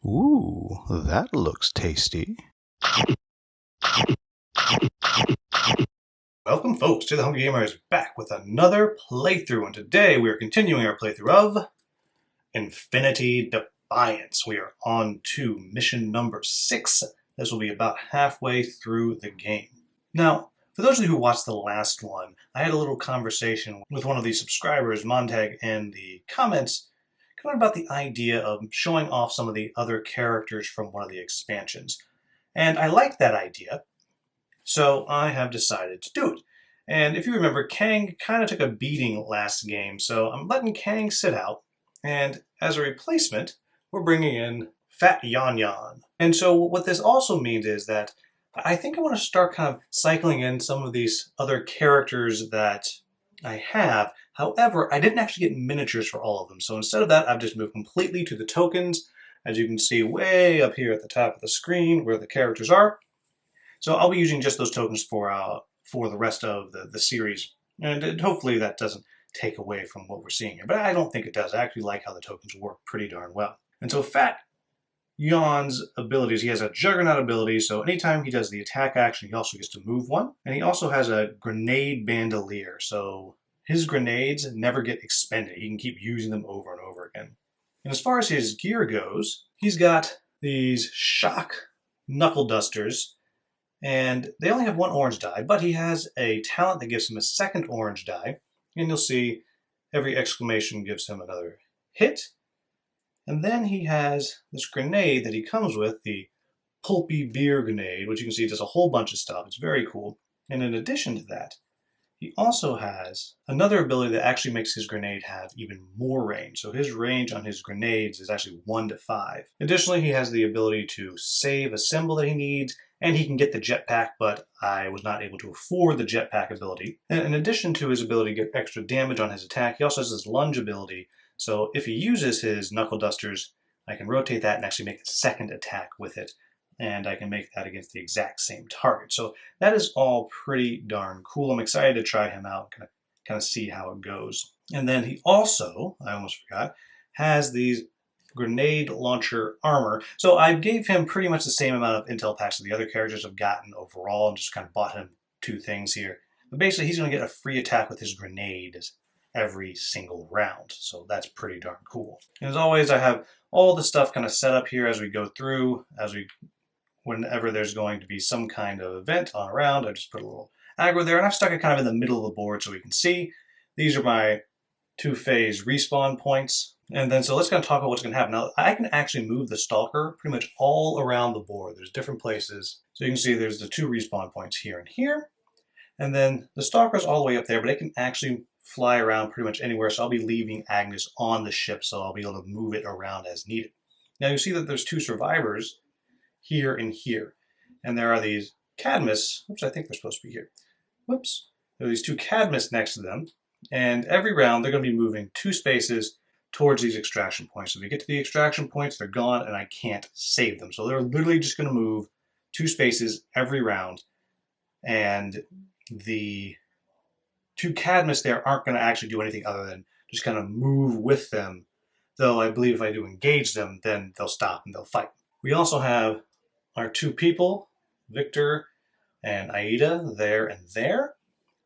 Ooh, that looks tasty. Welcome, folks, to The Hungry Gamer is back with another playthrough, and today we are continuing our playthrough of Infinity Defiance. We are on to mission number 6. This will be about halfway through the game. Now, for those of you who watched the last one, I had a little conversation with one of the subscribers, Montag, in the comments, kind of about the idea of showing off some of the other characters from one of the expansions. And I like that idea, so I have decided to do it. And if you remember, Kang kind of took a beating last game, so I'm letting Kang sit out. And as a replacement, we're bringing in Fat Yan Yan. And so what this also means is that I think I want to start kind of cycling in some of these other characters that I have. However, I didn't actually get miniatures for all of them. So instead of that, I've just moved completely to the tokens, as you can see way up here at the top of the screen where the characters are. So I'll be using just those tokens for the rest of the series. And hopefully that doesn't take away from what we're seeing here. But I don't think it does. I actually like how the tokens work pretty darn well. And so Fat Yan's abilities, he has a Juggernaut ability, so anytime he does the attack action, he also gets to move one. And he also has a Grenade Bandolier, so his grenades never get expended. He can keep using them over and over again. And as far as his gear goes, he's got these shock knuckle dusters, and they only have one orange die, but he has a talent that gives him a second orange die. And you'll see every exclamation gives him another hit. And then he has this grenade that he comes with, the Pulpy Beer Grenade, which you can see does a whole bunch of stuff. It's very cool. And in addition to that, he also has another ability that actually makes his grenade have even more range. So his range on his grenades is actually 1 to 5. Additionally, he has the ability to save a symbol that he needs, and he can get the jetpack, but I was not able to afford the jetpack ability. And in addition to his ability to get extra damage on his attack, he also has his lunge ability. So if he uses his knuckle dusters, I can rotate that and actually make a second attack with it. And I can make that against the exact same target. So that is all pretty darn cool. I'm excited to try him out, kind of see how it goes. And then he also, I almost forgot, has these grenade launcher armor. So I gave him pretty much the same amount of intel packs that the other characters have gotten overall, and just kind of bought him 2 things here. But basically, he's going to get a free attack with his grenades every single round. So that's pretty darn cool. And as always, I have all the stuff kind of set up here as we go through, whenever there's going to be some kind of event on a round, I just put a little aggro there, and I've stuck it kind of in the middle of the board so we can see. These are my 2-phase respawn points. And then so let's kind of talk about what's going to happen. Now, I can actually move the Stalker pretty much all around the board. There's different places. So you can see there's the 2 respawn points here and here. And then the Stalker's all the way up there, but it can actually fly around pretty much anywhere. So I'll be leaving Agnes on the ship, so I'll be able to move it around as needed. Now you see that there's 2 survivors here and here. And there are these Cadmus, which I think they're supposed to be here. Whoops. There are these 2 Cadmus next to them. And every round they're going to be moving 2 spaces towards these extraction points. So if we get to the extraction points, they're gone and I can't save them. So they're literally just going to move 2 spaces every round. And the 2 Cadmus there aren't going to actually do anything other than just kind of move with them. Though I believe if I do engage them, then they'll stop and they'll fight. We also have our 2 people, Victor and Aida, there and there.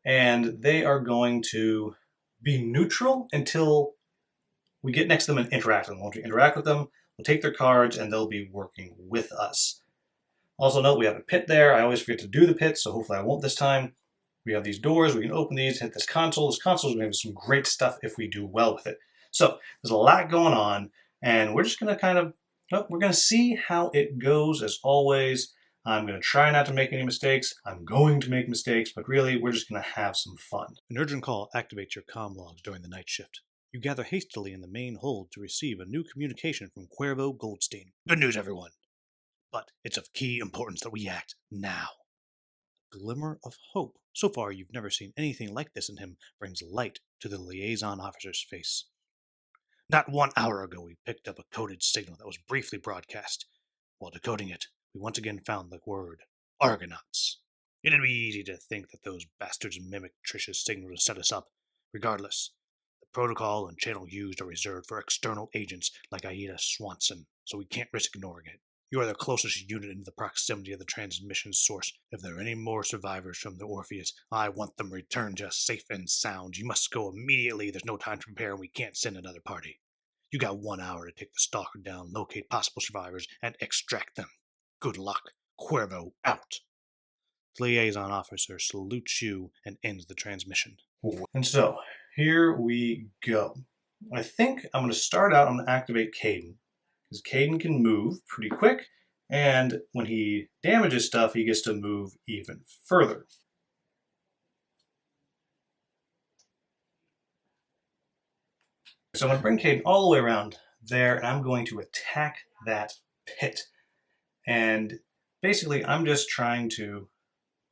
And they are going to be neutral until we get next to them and interact with them. Once we interact with them, we'll take their cards and they'll be working with us. Also note we have a pit there. I always forget to do the pit, so hopefully I won't this time. We have these doors. We can open these, hit this console. This console is going to have some great stuff if we do well with it. So there's a lot going on, and we're just going to we're going to see how it goes as always. I'm going to try not to make any mistakes. I'm going to make mistakes, but really we're just going to have some fun. An urgent call activates your comm logs during the night shift. You gather hastily in the main hold to receive a new communication from Cuervo Goldstein. Good news, everyone. But it's of key importance that we act now. A glimmer of hope. So far, you've never seen anything like this in him, brings light to the liaison officer's face. Not 1 hour ago, we picked up a coded signal that was briefly broadcast. While decoding it, we once again found the word Argonauts. It'd be easy to think that those bastards mimicked Trish's signal to set us up. Regardless, the protocol and channel used are reserved for external agents like Aida Swanson. so we can't risk ignoring it. You are the closest unit into the proximity of the transmission source. If there are any more survivors from the Orpheus, I want them returned to us safe and sound. You must go immediately. There's no time to prepare, and we can't send another party. You got 1 hour to take the stalker down, locate possible survivors, and extract them. Good luck. Cuervo out. The liaison officer salutes you and ends the transmission. And so, here we go. I think I'm going to start out, I'm going to activate Caden. Because Caden can move pretty quick, and when he damages stuff, he gets to move even further. So I'm going to bring Caden all the way around there, and I'm going to attack that pit. And basically, I'm just trying to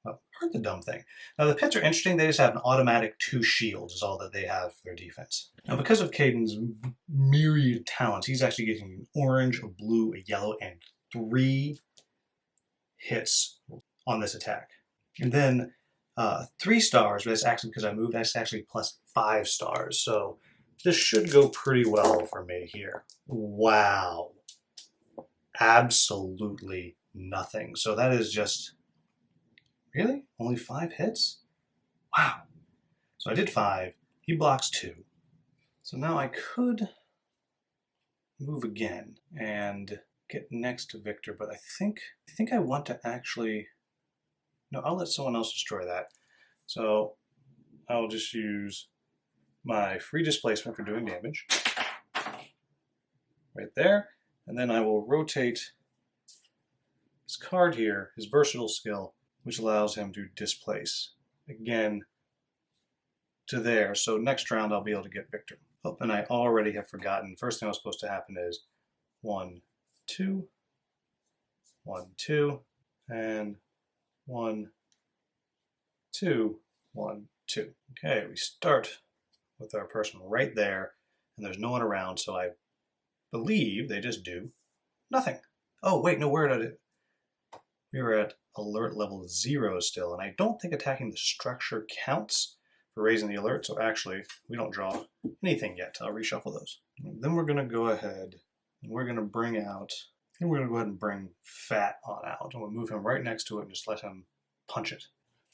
hurt the dumb thing. Now, the pits are interesting. They just have an automatic 2 shields is all that they have for their defense. Now, because of Caden's myriad talents, he's actually getting an orange, a blue, a yellow, and 3 hits on this attack. And then 3 stars, but that's actually because I moved, that's actually plus 5 stars. So this should go pretty well for me here. Wow. Absolutely nothing. So that is just... Really? Only 5 hits? Wow. So I did 5. He blocks 2. So now I could move again and get next to Victor, but I think I want to actually... No, I'll let someone else destroy that. So I'll just use my free displacement for doing damage. Right there. And then I will rotate his card here, his versatile skill, which allows him to displace again to there. So next round I'll be able to get Victor. Oh, and I already have forgotten. First thing that was supposed to happen is 1, 2, 1, 2, and 1, 2, 1, 2. Okay, we start with our person right there, and there's no one around, so I believe they just do nothing. Oh, wait, no, we're at it. We were at alert level 0 still, and I don't think attacking the structure counts for raising the alert, so actually, we don't draw anything yet. I'll reshuffle those. And then we're going to go ahead, and we're going to bring out, and we're going to go ahead and bring Fat on out, and we'll move him right next to it and just let him punch it.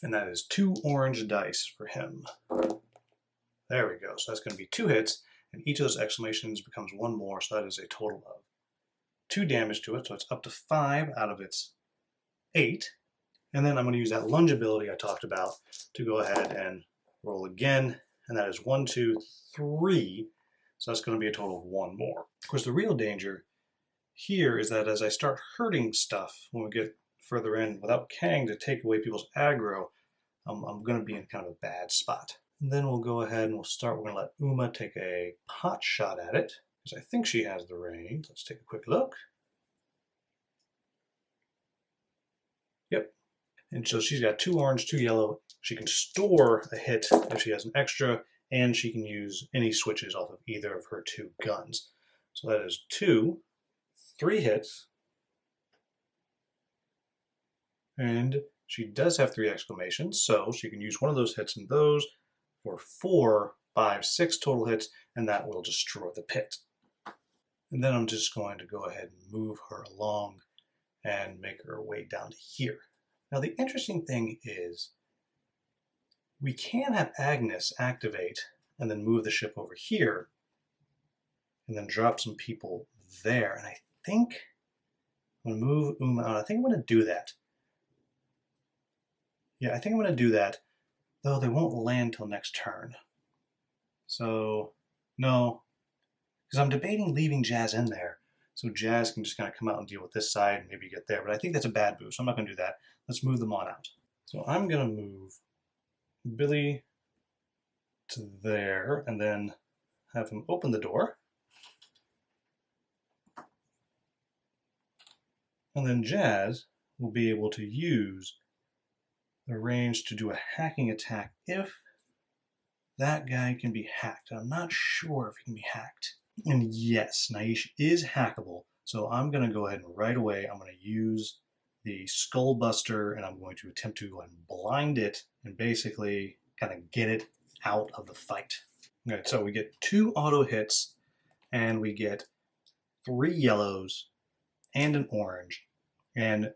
And that is 2 orange dice for him. There we go. So that's going to be 2 hits, and each of those exclamations becomes 1 more, so that is a total of 2 damage to it, so it's up to 5 out of its 8. And then I'm going to use that lunge ability I talked about to go ahead and roll again, and that is 1, 2, 3. So that's going to be a total of 1 more. Of course, the real danger here is that as I start hurting stuff when we get further in, without Kang to take away people's aggro, I'm going to be in kind of a bad spot. And then we'll go ahead and we're going to let Uma take a pot shot at it, because I think she has the range. Let's take a quick look. Yep. And so she's got 2 orange, 2 yellow. She can store a hit if she has an extra, and she can use any switches off of either of her 2 guns. So that is 2, 3 hits. And she does have 3 exclamations, so she can use one of those hits and those for 4, 5, 6 total hits, and that will destroy the pit. And then I'm just going to go ahead and move her along and make her way down to here. Now the interesting thing is we can have Agnes activate and then move the ship over here and then drop some people there. And I think I'm going to move Uma out. I think I'm going to do that. Yeah, I think I'm going to do that, though they won't land till next turn. So, no, because I'm debating leaving Jazz in there. So Jazz can just kind of come out and deal with this side and maybe get there. But I think that's a bad move, so I'm not going to do that. Let's move them on out. So I'm going to move Billy to there and then have him open the door. And then Jazz will be able to use the range to do a hacking attack if that guy can be hacked. I'm not sure if he can be hacked. And yes, Naish is hackable. So I'm going to go ahead and right away, I'm going to use the Skull Buster and I'm going to attempt to blind it and basically kind of get it out of the fight. All right, so we get 2 auto hits and we get 3 yellows and an orange. And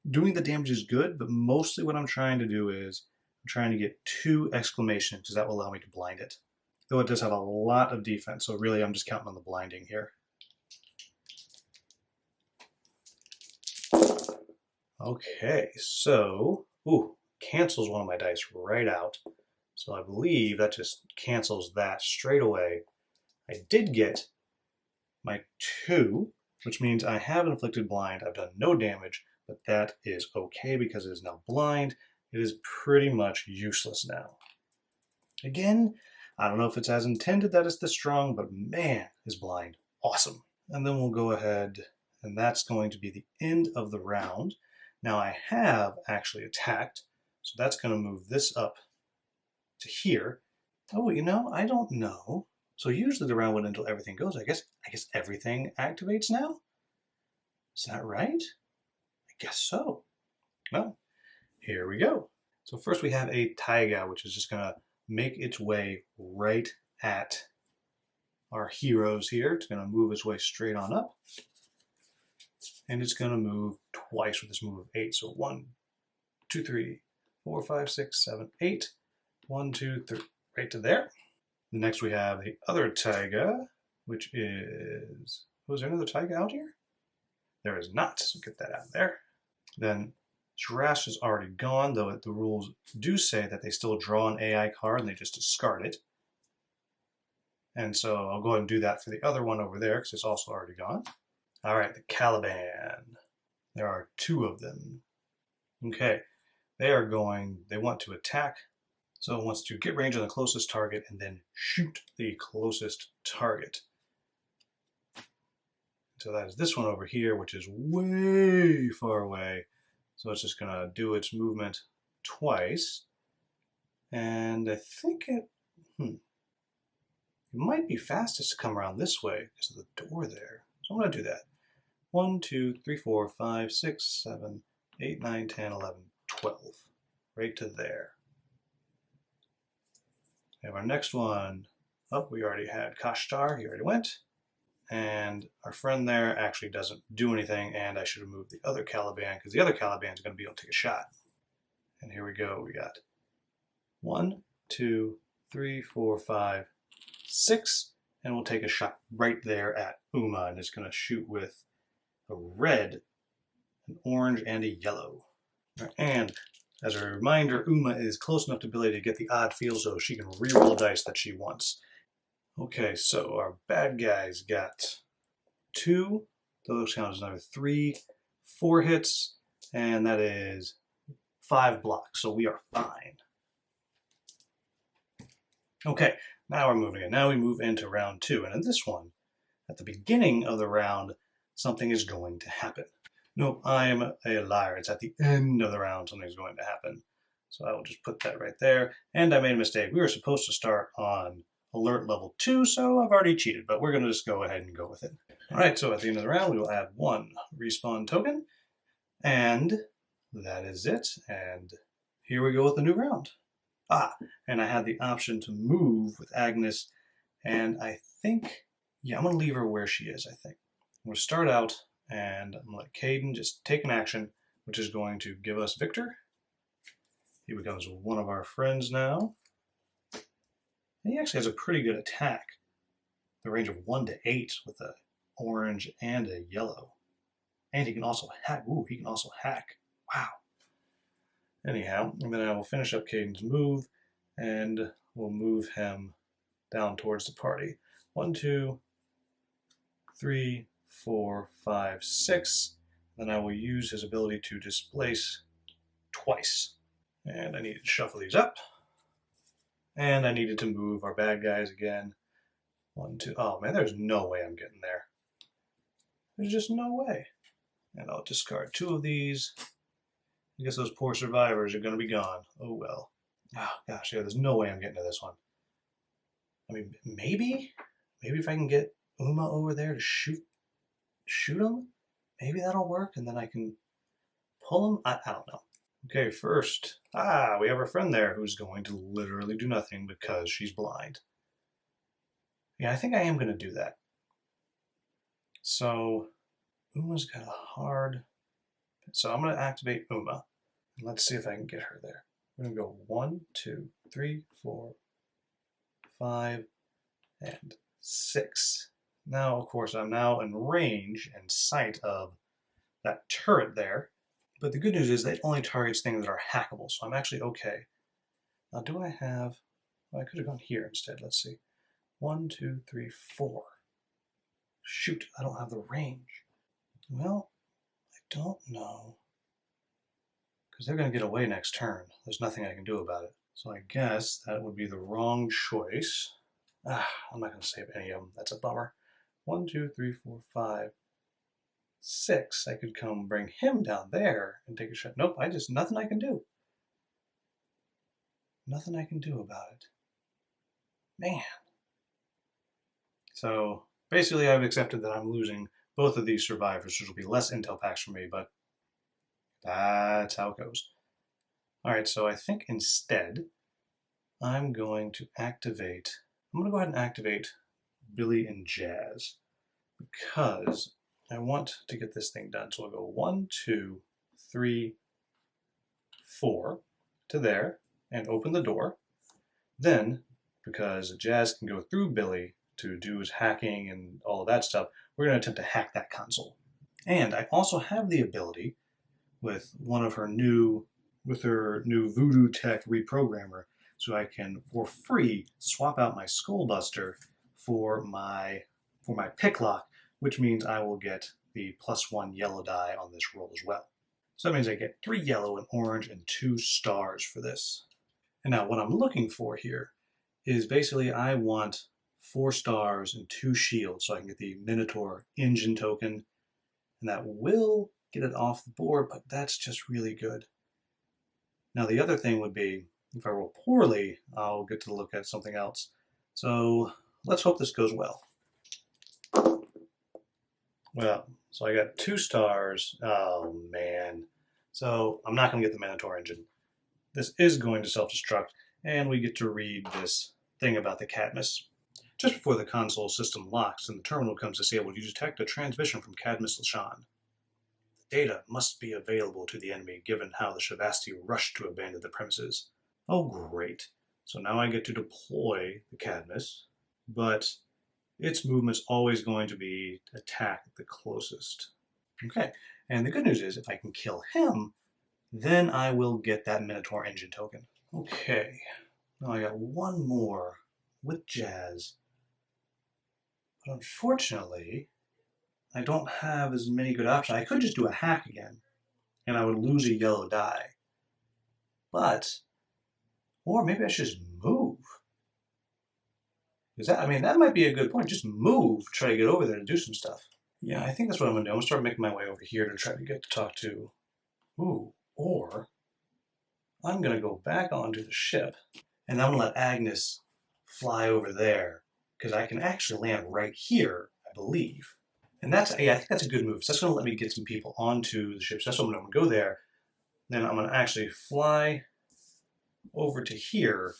doing the damage is good, but mostly what I'm trying to do is I'm trying to get 2 exclamations because that will allow me to blind it. Though it does have a lot of defense, so really I'm just counting on the blinding here. Okay, so, cancels one of my dice right out. So I believe that just cancels that straight away. I did get my 2, which means I have inflicted blind. I've done no damage, but that is okay because it is now blind. It is pretty much useless now. Again, I don't know if it's as intended that it's this strong, but man, is blind awesome. And then we'll go ahead, and that's going to be the end of the round. Now I have actually attacked, so that's going to move this up to here. Oh, I don't know. So usually the round went until everything goes. I guess everything activates now? Is that right? I guess so. Well, here we go. So first we have a taiga, which is just going to make its way right at our heroes here. It's going to move its way straight on up. And it's going to move twice with this move of 8. So 1, 2, 3, 4, 5, 6, 7, 8. 1, 2, 3, right to there. Next we have the other taiga, which is... Was there another taiga out here? There is not, so get that out of there. Then Jirash is already gone, though the rules do say that they still draw an AI card and they just discard it. And so I'll go ahead and do that for the other one over there because it's also already gone. All right, the Caliban. There are 2 of them. Okay, they want to attack. So it wants to get range on the closest target and then shoot the closest target. So that is this one over here, which is way far away. So it's just going to do its movement twice. And I think it might be fastest to come around this way because of the door there. So I'm going to do that. 1, 2, 3, 4, 5, 6, 7, 8, 9, 10, 11, 12. Right to there. We have our next one. Oh, we already had Kashtar. He already went. And our friend there actually doesn't do anything, and I should have moved the other Caliban because the other Caliban is going to be able to take a shot. And here we go. We got 1, 2, 3, 4, 5, 6, and we'll take a shot right there at Uma, and it's going to shoot with a red, an orange, and a yellow. And as a reminder, Uma is close enough to ability to get the odd feel, so she can reroll dice that she wants. Okay, so our bad guys got 2. Those count as another 3, 4 hits, and that is 5 blocks, so we are fine. Okay, now we're moving in. Now we move into round 2, and in this one, at the beginning of the round, something is going to happen. Nope, I am a liar. It's at the end of the round something's going to happen. So I will just put that right there. And I made a mistake. We were supposed to start on alert level 2, so I've already cheated, but we're going to just go ahead and go with it. All right, so at the end of the round, we will add 1 respawn token, and that is it. And here we go with the new round. And I had the option to move with Agnes, and I think, I'm going to leave her where she is, I think. I'm going to start out, and I'm going to let Caden just take an action, which is going to give us Victor. He becomes one of our friends now. And he actually has a pretty good attack. The range of 1 to 8 with a orange and a yellow. And he can also hack. He can also hack. Wow. Anyhow, and then I will finish up Caden's move, and we'll move him down towards the party. 1, 2, 3, 4, 5, 6. Then I will use his ability to displace twice. And I need to shuffle these up. And I needed to move our bad guys again. 1, 2. Oh man, there's no way I'm getting there. There's just no way. And I'll discard 2 of these. I guess those poor survivors are going to be gone. Oh well. Oh gosh, yeah, there's no way I'm getting to this one. I mean, maybe if I can get Uma over there to shoot him, maybe that'll work, and then I can pull him. I don't know. Okay, first, we have our friend there who's going to literally do nothing because she's blind. Yeah, I think I am going to do that. So Uma's got a hard... So I'm going to activate Uma. And let's see if I can get her there. We're going to go 1, 2, 3, 4, 5, and 6. Now, of course, I'm now in range and sight of that turret there. But the good news is that it only targets things that are hackable, so I'm actually okay. Now, do I have... Well, I could have gone here instead. Let's see. 1, 2, 3, 4. Shoot, I don't have the range. Well, I don't know. Because they're going to get away next turn. There's nothing I can do about it. So I guess that would be the wrong choice. I'm not going to save any of them. That's a bummer. 1, 2, 3, 4, 5, 6. I could come bring him down there and take a shot. Nope, nothing I can do. Nothing I can do about it. Man. So basically I've accepted that I'm losing both of these survivors, which will be less intel packs for me, but that's how it goes. Alright, so I think instead I'm going to go ahead and activate Billy and Jazz because I want to get this thing done. So I'll go 1, 2, 3, 4 to there and open the door. Then, because Jazz can go through Billy to do his hacking and all of that stuff, we're going to attempt to hack that console. And I also have the ability with her new Voodoo Tech reprogrammer, so I can, for free, swap out my Skullbuster for my Picklock, which means I will get the +1 yellow die on this roll as well. So that means I get 3 yellow and orange and 2 stars for this. And now what I'm looking for here is basically I want 4 stars and 2 shields so I can get the Minotaur engine token, and that will get it off the board, but that's just really good. Now the other thing would be, if I roll poorly, I'll get to look at something else. So let's hope this goes well. Well, so I got 2 stars. Oh man. So I'm not going to get the Minotaur engine. This is going to self-destruct, and we get to read this thing about the Cadmus. Just before the console system locks and the terminal becomes disabled, you detect a transmission from Cadmus Lashan. The data must be available to the enemy, given how the Shavasti rushed to abandon the premises. Oh, great. So now I get to deploy the Cadmus, but its movement's always going to be attack the closest. Okay, and the good news is if I can kill him, then I will get that Minotaur engine token. Okay, now I got one more with Jazz. But unfortunately, I don't have as many good options. I could just do a hack again, and I would lose a yellow die. But, or maybe I should just move. That might be a good point. Just move, try to get over there to do some stuff. Yeah, I think that's what I'm going to do. I'm going to start making my way over here to try to get to talk to... Ooh, or I'm going to go back onto the ship, and I'm going to let Agnes fly over there, because I can actually land right here, I believe. And I think that's a good move. So that's going to let me get some people onto the ship. So that's what I'm going to go there. Then I'm going to actually fly over to here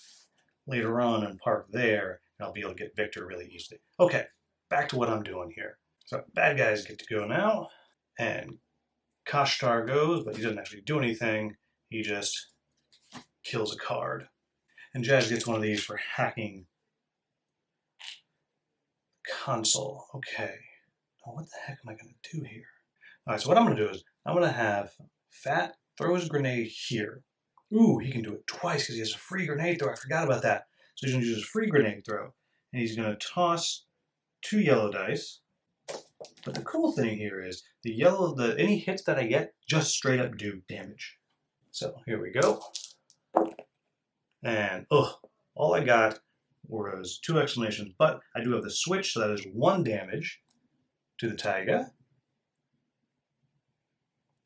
later on and park there, and I'll be able to get Victor really easily. Okay, back to what I'm doing here. So bad guys get to go now, and Kashtar goes, but he doesn't actually do anything. He just kills a card. And Jazz gets one of these for hacking console. Okay. Now what the heck am I going to do here? All right, so what I'm going to do is I'm going to have Fat throw his grenade here. Ooh, he can do it twice because he has a free grenade throw. I forgot about that. So he's going to use his free grenade throw. And he's going to toss 2 yellow dice. But the cool thing here is any hits that I get just straight up do damage. So here we go. And all I got was 2 exclamations, but I do have the switch, so that is 1 damage to the Taiga.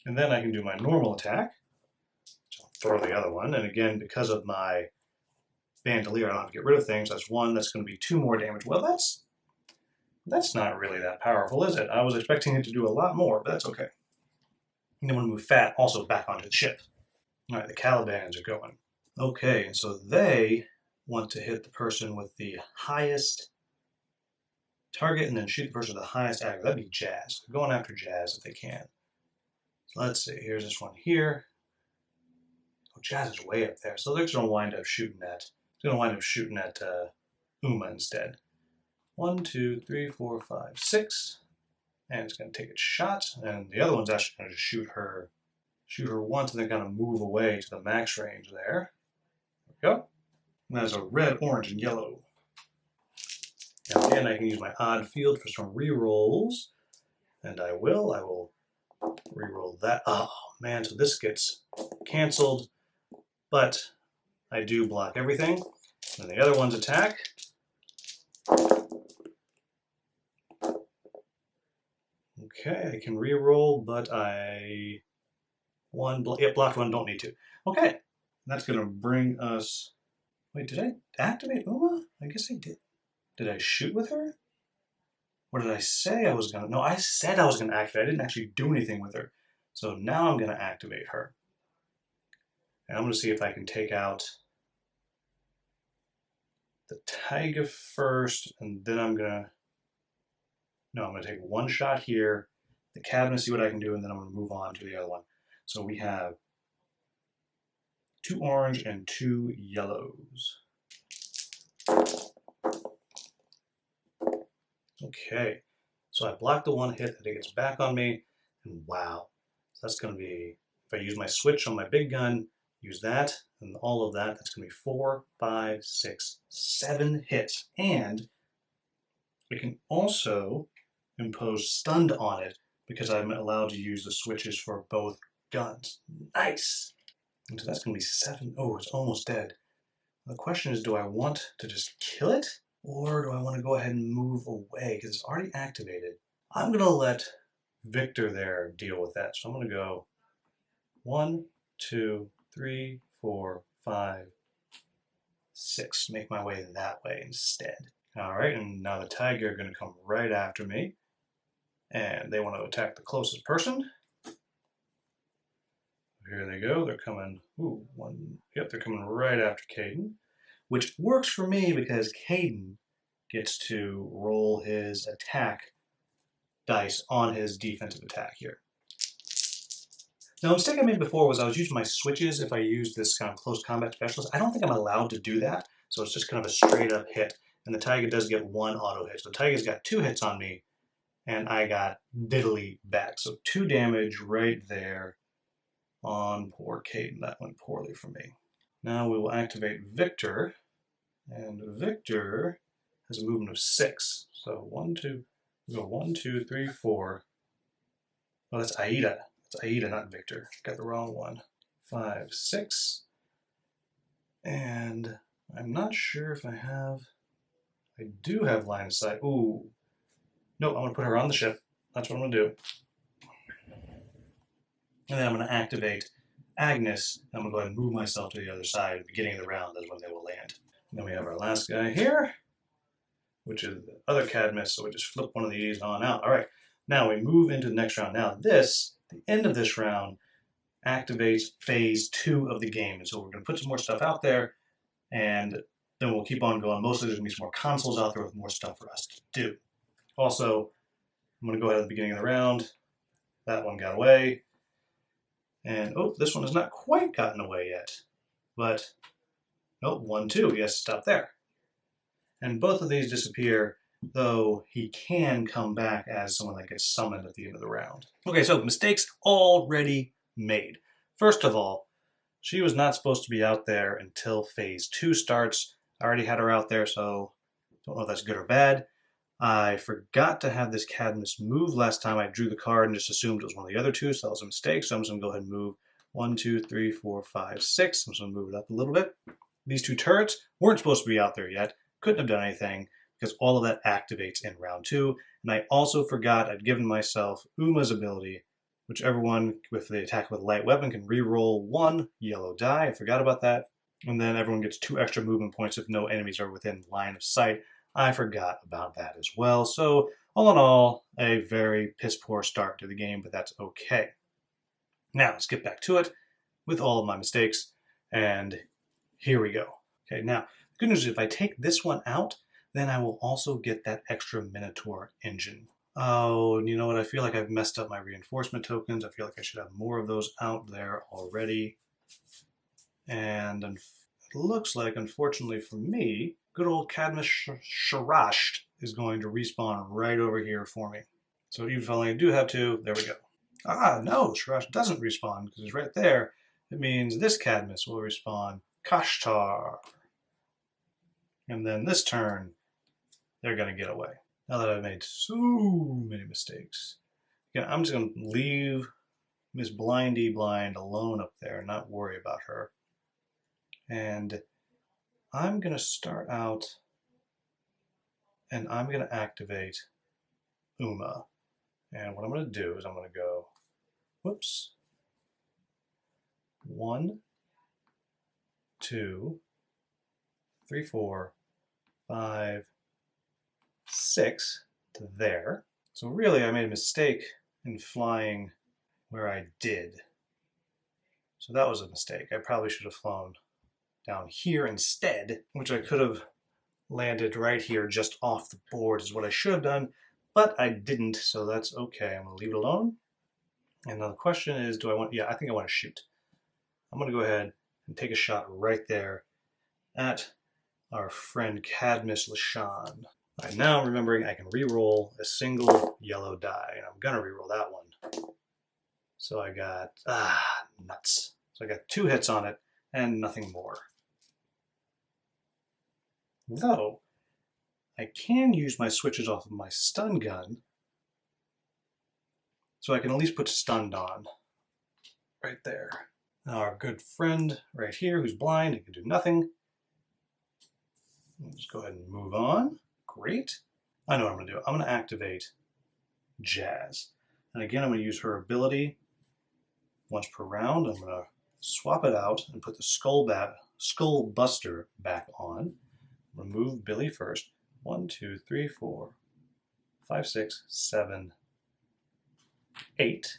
And then I can do my normal attack. So I'll throw the other one. And again, because of my bandolier, I don't have to get rid of things. That's 1. That's going to be 2 more damage. Well, that's not really that powerful, is it? I was expecting it to do a lot more, but that's okay. And then we'll move Fat also back onto the ship. All right, the Calibans are going. Okay, and so they want to hit the person with the highest Target and then shoot the person with the highest aggro. That'd be Jazz. They're going after Jazz if they can. So let's see. Here's this one here. Oh, Jazz is way up there. So they're just going to wind up shooting at. It's going to wind up shooting at Uma instead. 1, 2, 3, 4, 5, 6. And it's going to take its shot. And the other one's actually going to just shoot her once and then kind of move away to the max range there. There we go. And that's a red, orange, and yellow. Now again, I can use my odd field for some rerolls. And I will reroll that. Oh man, so this gets canceled. But I do block everything. And the other one's attack. Okay, I can reroll, but I blocked one, don't need to. Okay, that's gonna bring us. Wait, did I activate Uma? I guess I did. Did I shoot with her? What did I say I was gonna? No, I said I was gonna activate. I didn't actually do anything with her. So now I'm gonna activate her. And I'm gonna see if I can take out the Tiger first, and then I'm gonna take one shot here, the cabinet, see what I can do, and then I'm gonna move on to the other one. So we have 2 orange and 2 yellows. Okay, so I blocked the one hit that it gets back on me, and wow, so that's gonna be, if I use my switch on my big gun, use that, and all of that, that's gonna be 4, 5, 6, 7 hits. And we can also impose stunned on it because I'm allowed to use the switches for both guns. Nice! And so that's gonna be 7. Oh, it's almost dead. The question is, do I want to just kill it? Or do I want to go ahead and move away because it's already activated? I'm gonna let Victor there deal with that. So I'm gonna go 1, 2, 3, 4, 5, 6. Make my way that way instead. All right, and now the Tiger are gonna come right after me. And they want to attack the closest person. Here they go. They're coming. Ooh, one. Yep, they're coming right after Caden, which works for me because Caden gets to roll his attack dice on his defensive attack here. Now, a mistake I made before was I was using my switches if I used this kind of close combat specialist. I don't think I'm allowed to do that, so it's just kind of a straight up hit. And the Tiger does get 1 auto hit. So the Tiger's got 2 hits on me, and I got diddly back. So 2 damage right there on poor Caden. That went poorly for me. Now we will activate Victor, and Victor has a movement of 6. So 1, 2, we go 1, 2, 3, 4. Oh, that's Aida. That's Aida, not Victor. Got the wrong one. 5, 6. And I'm not sure if I do have line of sight. Ooh. No, I'm going to put her on the ship. That's what I'm going to do. And then I'm going to activate Agnes. I'm going to go ahead and move myself to the other side. At the beginning of the round, that's when they will land. And then we have our last guy here, which is the other Cadmus. So we just flip one of these on out. All right. Now we move into the next round. Now this, the end of this round, activates phase 2 of the game. And so we're going to put some more stuff out there, and then we'll keep on going. Mostly there's going to be some more consoles out there with more stuff for us to do. Also, I'm going to go ahead at the beginning of the round. That one got away. And, oh, this one has not quite gotten away yet. But, oh, 1, 2, he has to stop there. And both of these disappear, though he can come back as someone that gets summoned at the end of the round. Okay, so mistakes already made. First of all, she was not supposed to be out there until phase 2 starts. I already had her out there, so don't know if that's good or bad. I forgot to have this Cadmus move last time. I drew the card and just assumed it was one of the other 2, so that was a mistake. So I'm just going to go ahead and move 1, 2, 3, 4, 5, 6. I'm just going to move it up a little bit. These 2 turrets weren't supposed to be out there yet. Couldn't have done anything because all of that activates in round 2. And I also forgot I'd given myself Uma's ability, which everyone with the attack with a light weapon can re-roll 1 yellow die. I forgot about that. And then everyone gets 2 extra movement points if no enemies are within line of sight. I forgot about that as well. So all in all, a very piss poor start to the game, but that's okay. Now let's get back to it with all of my mistakes. And here we go. Okay, now the good news is if I take this one out, then I will also get that extra Minotaur engine. Oh, and you know what? I feel like I've messed up my reinforcement tokens. I feel like I should have more of those out there already. And it looks like, unfortunately for me, good old Cadmus Sharash is going to respawn right over here for me. So even if I only do have two, there we go. Ah, no, Sharash doesn't respawn because it's right there. It means this Cadmus will respawn Kashtar. And then this turn, they're going to get away. Now that I've made so many mistakes. Again, I'm just going to leave Miss Blindy Blind alone up there and not worry about her. And I'm going to start out and I'm going to activate Uma. And what I'm going to do is I'm going to go, whoops, 1, 2, 3, 4, 5, 6 to there. So really I made a mistake in flying where I did. So that was a mistake. I probably should have flown down here instead, which I could have landed right here just off the board is what I should have done, but I didn't, so that's okay. I'm going to leave it alone. And now the question is, do I want, yeah, I think I want to shoot. I'm going to go ahead and take a shot right there at our friend Cadmus Lashan. Right, now remembering I can re-roll a single yellow die, and I'm going to re-roll that one. So I got, nuts. So I got 2 hits on it and nothing more. Though, I can use my switches off of my stun gun, so I can at least put stunned on. Right there. Now our good friend right here who's blind and can do nothing. Let's just go ahead and move on. Great. I know what I'm going to do. I'm going to activate Jazz. And again, I'm going to use her ability once per round. I'm going to swap it out and put the Skull Buster back on. Remove Billy first. 1, 2, 3, 4, 5, 6, 7, 8.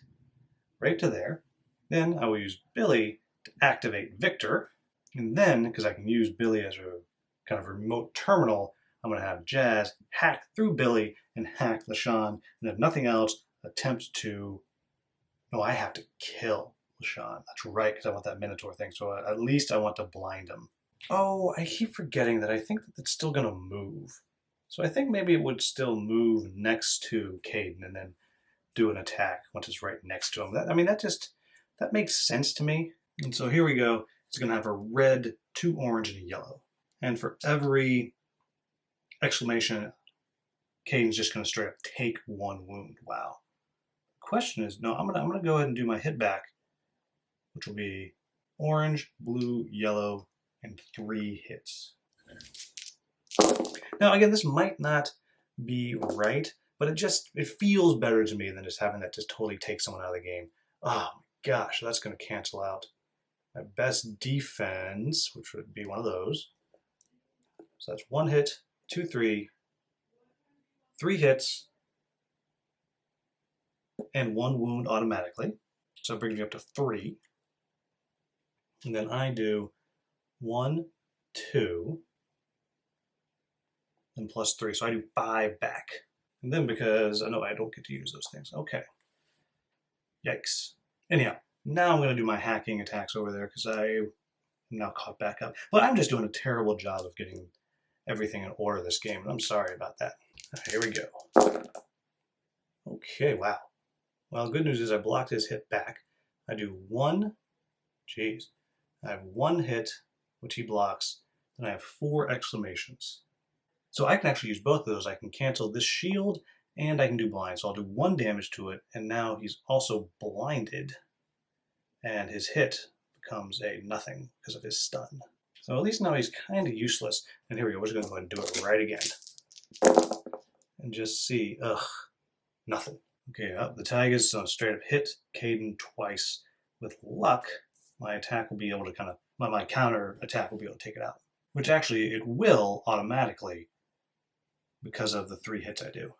Right to there. Then I will use Billy to activate Victor. And then, because I can use Billy as a kind of remote terminal, I'm going to have Jazz hack through Billy and hack Lashan. And if nothing else, attempt to... No, I have to kill Lashan. That's right, because I want that Minotaur thing. So at least I want to blind him. Oh, I keep forgetting that I think that it's still going to move. So I think maybe it would still move next to Caden and then do an attack once it's right next to him. That makes sense to me. And so here we go. It's going to have a red, 2 orange, and a yellow. And for every exclamation, Caden's just going to straight up take 1 wound. Wow. The question is, no, I'm going to go ahead and do my hit back, which will be orange, blue, yellow, and 3 hits. Now, again, this might not be right, but it feels better to me than just having that just totally take someone out of the game. Oh my gosh, that's going to cancel out my best defense, which would be one of those. So that's 1 hit, 2, 3, 3 hits, and 1 wound automatically. So it brings me up to 3. And then I do 1, 2, and plus 3. So I do 5 back. And then because, no, I don't get to use those things. Okay. Yikes. Anyhow, now I'm going to do my hacking attacks over there because I am now caught back up. But I'm just doing a terrible job of getting everything in order this game, and I'm sorry about that. Here we go. Okay, wow. Well, good news is I blocked his hit back. I do 1, geez. I have 1 hit, which he blocks, then I have 4 exclamations. So I can actually use both of those. I can cancel this shield, and I can do blind. So I'll do 1 damage to it, and now he's also blinded. And his hit becomes a nothing because of his stun. So at least now he's kind of useless. And here we go. We're just going to go ahead and do it right again. And just see, nothing. Okay, the Tigers straight up hit Caden twice. With luck, my attack will be able to my counter attack will be able to take it out. Which actually it will automatically because of the 3 hits I do.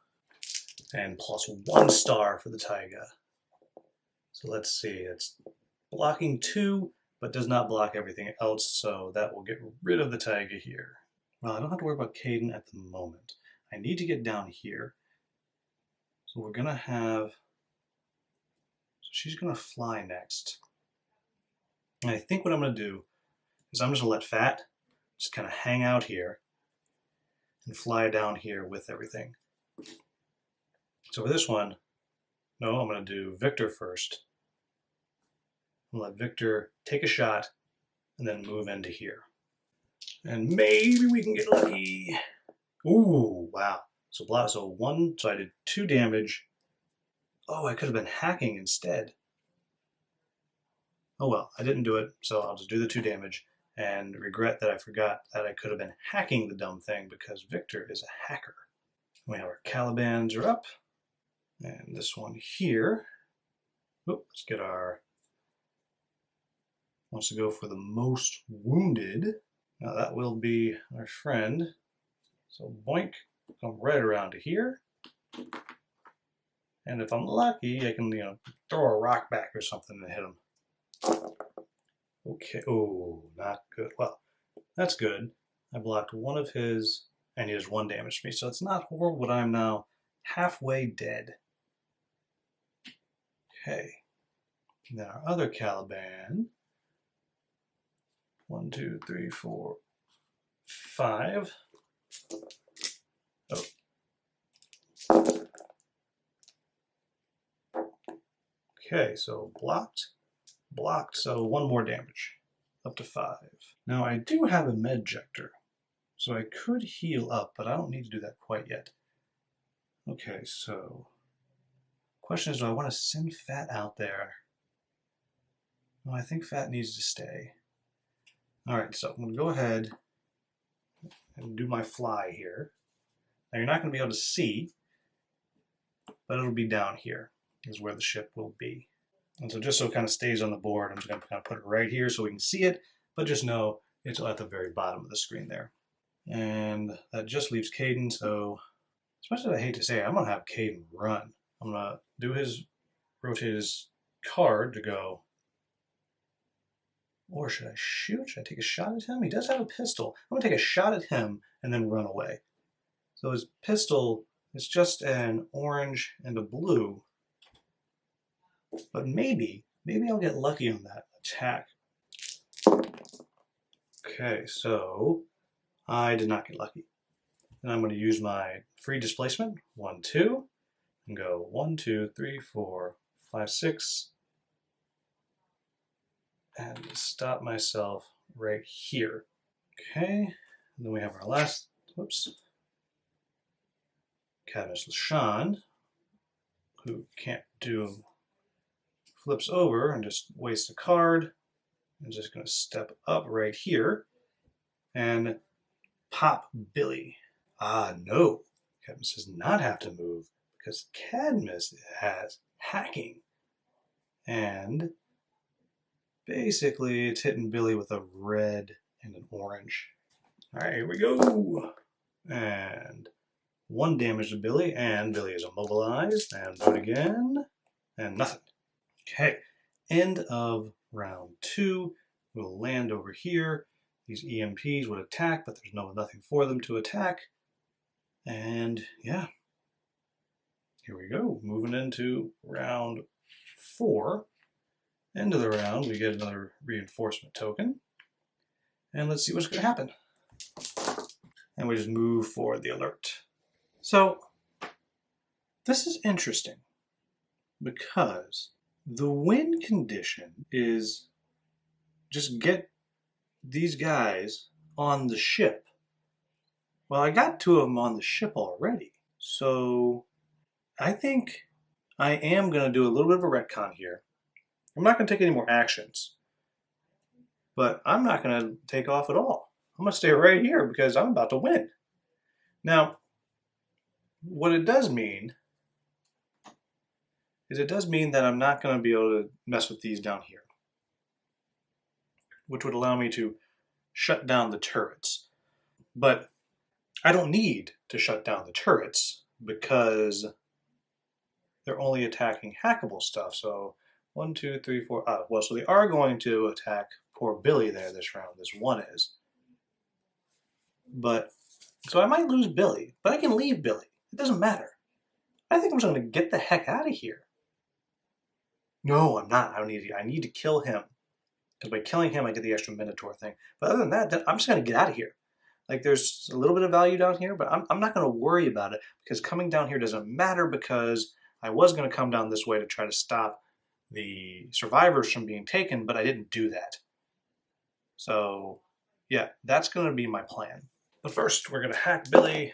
And plus 1 star for the Taiga. So let's see, it's blocking 2, but does not block everything else, so that will get rid of the Taiga here. Well, I don't have to worry about Caden at the moment. I need to get down here. So we're going to have... So she's going to fly next. And I think what I'm going to do is I'm just going to let Fat just kind of hang out here and fly down here with everything. So for this one, no, I'm going to do Victor first. I'm going to let Victor take a shot and then move into here. And maybe we can get lucky. Ooh, wow. So I did 2 damage. Oh, I could have been hacking instead. Oh well, I didn't do it, so I'll just do the 2 damage and regret that I forgot that I could have been hacking the dumb thing because Victor is a hacker. We have our Calibans are up. And this one here. Oh, let's get our... Wants to go for the most wounded. Now that will be our friend. So boink, come right around to here. And if I'm lucky, I can, throw a rock back or something and hit him. Okay, oh, not good. Well, that's good. I blocked one of his, and he does 1 damage to me, so it's not horrible, but I'm now halfway dead. Okay. And then our other Caliban. 1, 2, 3, 4, 5. Oh. Okay, so blocked, so 1 more damage, up to 5. Now I do have a medjector, so I could heal up, but I don't need to do that quite yet. Okay, so question is, do I want to send Fat out there? No, I think Fat needs to stay. Alright, so I'm going to go ahead and do my fly here. Now you're not going to be able to see, but it'll be down here is where the ship will be. And so just so it kind of stays on the board, I'm just going to kind of put it right here so we can see it, but just know it's at the very bottom of the screen there. And that just leaves Caden, so as much as I hate to say it, I'm going to have Caden run. I'm going to do rotate his card to go. Or should I shoot? Should I take a shot at him? He does have a pistol. I'm going to take a shot at him and then run away. So his pistol is just an orange and a blue. But maybe I'll get lucky on that attack. Okay, so I did not get lucky. And I'm going to use my free displacement, 1, 2, and go 1, 2, 3, 4, 5, 6. And stop myself right here. Okay, and then we have our last, Cadmus LaShawn, who can't do, flips over and just wastes a card. I'm just going to step up right here and pop Billy. Ah, no, Cadmus does not have to move because Cadmus has hacking. And basically, it's hitting Billy with a red and an orange. All right, here we go. And 1 damage to Billy, and Billy is immobilized. And do it again, and nothing. Okay, end of round 2. We'll land over here. These EMPs would attack, but there's nothing for them to attack. And yeah, here we go. Moving into round 4. End of the round, we get another reinforcement token. And let's see what's going to happen. And we just move for the alert. So, this is interesting because the win condition is just get these guys on the ship. Well, I got 2 of them on the ship already. So, I think I am going to do a little bit of a retcon here. I'm not going to take any more actions, but I'm not going to take off at all. I'm going to stay right here because I'm about to win. Now, what it does mean is it does mean that I'm not going to be able to mess with these down here, which would allow me to shut down the turrets. But I don't need to shut down the turrets because they're only attacking hackable stuff. So 1, 2, 3, 4. Well, so they are going to attack poor Billy there this round. This one is. But, so I might lose Billy, but I can leave Billy. It doesn't matter. I think I'm just going to get the heck out of here. No, I'm not. I need to kill him. Because by killing him, I get the extra Minotaur thing. But other than that, I'm just going to get out of here. Like, there's a little bit of value down here, but I'm not going to worry about it. Because coming down here doesn't matter, because I was going to come down this way to try to stop the survivors from being taken, but I didn't do that. So, yeah, that's going to be my plan. But first, we're going to hack Billy.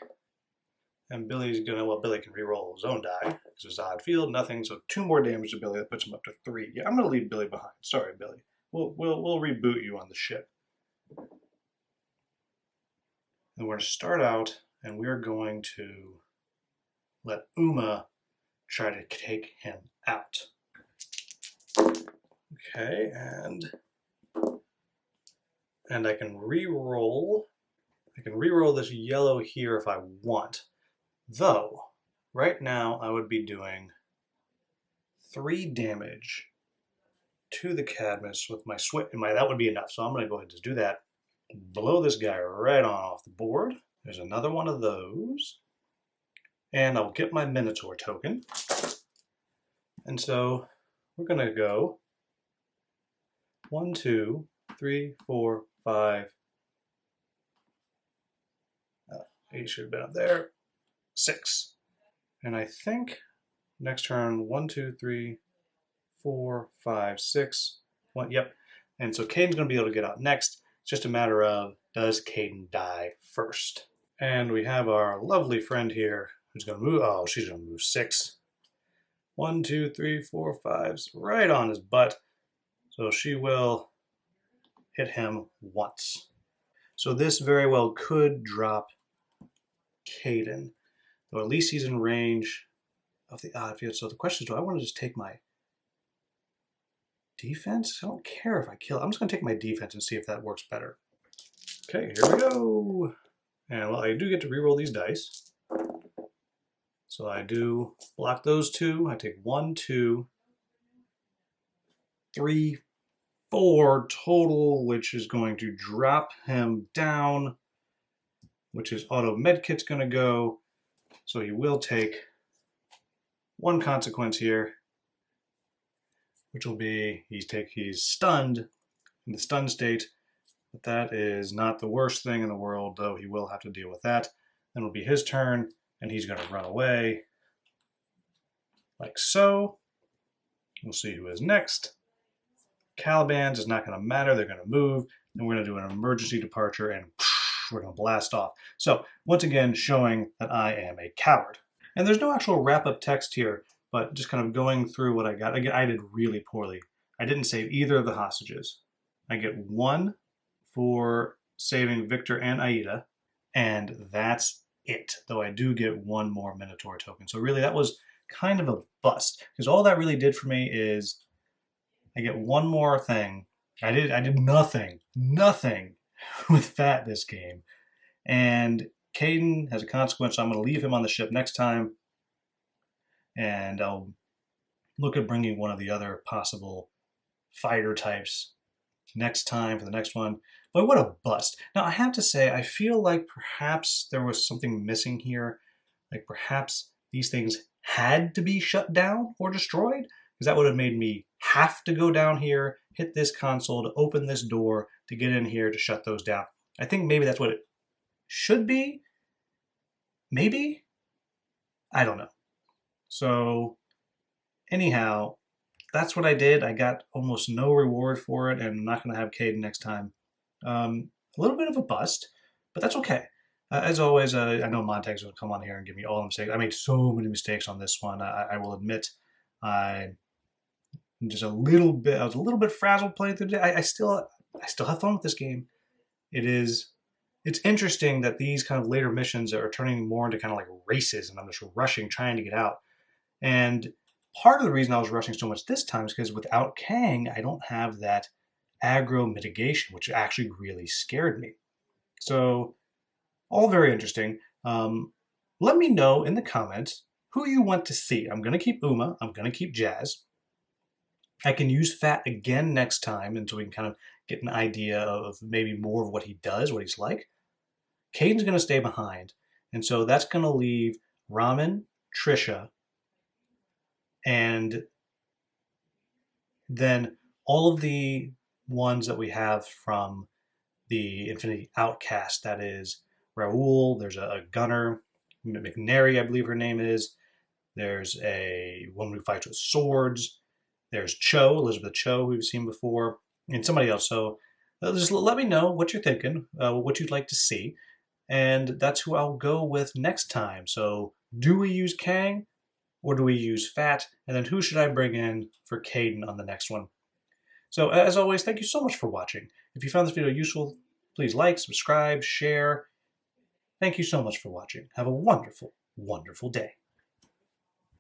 And Billy's going to, well, Billy can reroll his own die. Because it's odd field, nothing. So 2 more damage to Billy. That puts him up to 3. Yeah, I'm going to leave Billy behind. Sorry, Billy. We'll reboot you on the ship. And we're going to start out, and we're going to let Uma try to take him out. Okay, and I can re-roll. I can re-roll this yellow here if I want. Though, right now I would be doing 3 damage to the Cadmus with my switch. That would be enough. So I'm going to go ahead and just do that. Blow this guy right on off the board. There's another one of those. And I'll get my Minotaur token. And so we're going to go 1, 2, 3, 4, 5. 8 should have been up there. 6. And I think next turn 1, 2, 3, 4, 5, 6. 1. Yep. And so Caden's going to be able to get out next. It's just a matter of, does Caden die first? And we have our lovely friend here who's going to move. Oh, she's going to move 6. 1, 2, 3, 4, 5. Right on his butt. So she will hit him once. So this very well could drop Caden, though at least he's in range of the odd field. So the question is, do I want to just take my defense? I don't care if I kill. I'm just going to take my defense and see if that works better. Okay, here we go. And well, I do get to reroll these dice. So I do block those 2. I take 1, 2, 3, 4 total, which is going to drop him down, which is auto medkit's going to go. So he will take 1 consequence here, which will be he's stunned in the stun state. But that is not the worst thing in the world, though he will have to deal with that. Then it'll be his turn, and he's going to run away like so. We'll see who is next. Caliban's is not going to matter. They're going to move, and we're going to do an emergency departure, and we're going to blast off. So once again, showing that I am a coward. And there's no actual wrap-up text here, but just kind of going through what I got. Again, I did really poorly. I didn't save either of the hostages. I get 1 for saving Victor and Aida, and that's it. Though I do get 1 more Minotaur token. So really that was kind of a bust, because all that really did for me is I get 1 more thing. I did nothing with Fat this game. And Caden has a consequence, so I'm going to leave him on the ship next time. And I'll look at bringing one of the other possible fighter types next time for the next one. But what a bust. Now, I have to say, I feel like perhaps there was something missing here. Like perhaps these things had to be shut down or destroyed, because that would have made me have to go down here, hit this console to open this door to get in here to shut those down. I think maybe that's what it should be. Maybe? I don't know. So anyhow, that's what I did. I got almost no reward for it, and I'm not going to have Caden next time. A little bit of a bust, but that's okay. As always, I know Montague's going to come on here and give me all the mistakes. I made so many mistakes on this one. I will admit, I'm just a little bit. I was a little bit frazzled playing through today. I still have fun with this game. It's interesting that these kind of later missions are turning more into kind of like races, and I'm just rushing, trying to get out. And part of the reason I was rushing so much this time is because without Kang, I don't have that aggro mitigation, which actually really scared me. So, all very interesting. Let me know in the comments who you want to see. I'm going to keep Uma. I'm going to keep Jazz. I can use Fat again next time, and so we can kind of get an idea of maybe more of what he does, what he's like. Caden's going to stay behind. And so that's going to leave Ramen, Trisha, and then all of the ones that we have from the Infinity Outcast. That is Raoul, there's a gunner, McNary, I believe her name is. There's a woman who fights with swords. There's Cho, Elizabeth Cho, who we've seen before, and somebody else. So just let me know what you're thinking, what you'd like to see, and that's who I'll go with next time. So do we use Kang or do we use Fat? And then who should I bring in for Caden on the next one? So as always, thank you so much for watching. If you found this video useful, please like, subscribe, share. Thank you so much for watching. Have a wonderful, wonderful day.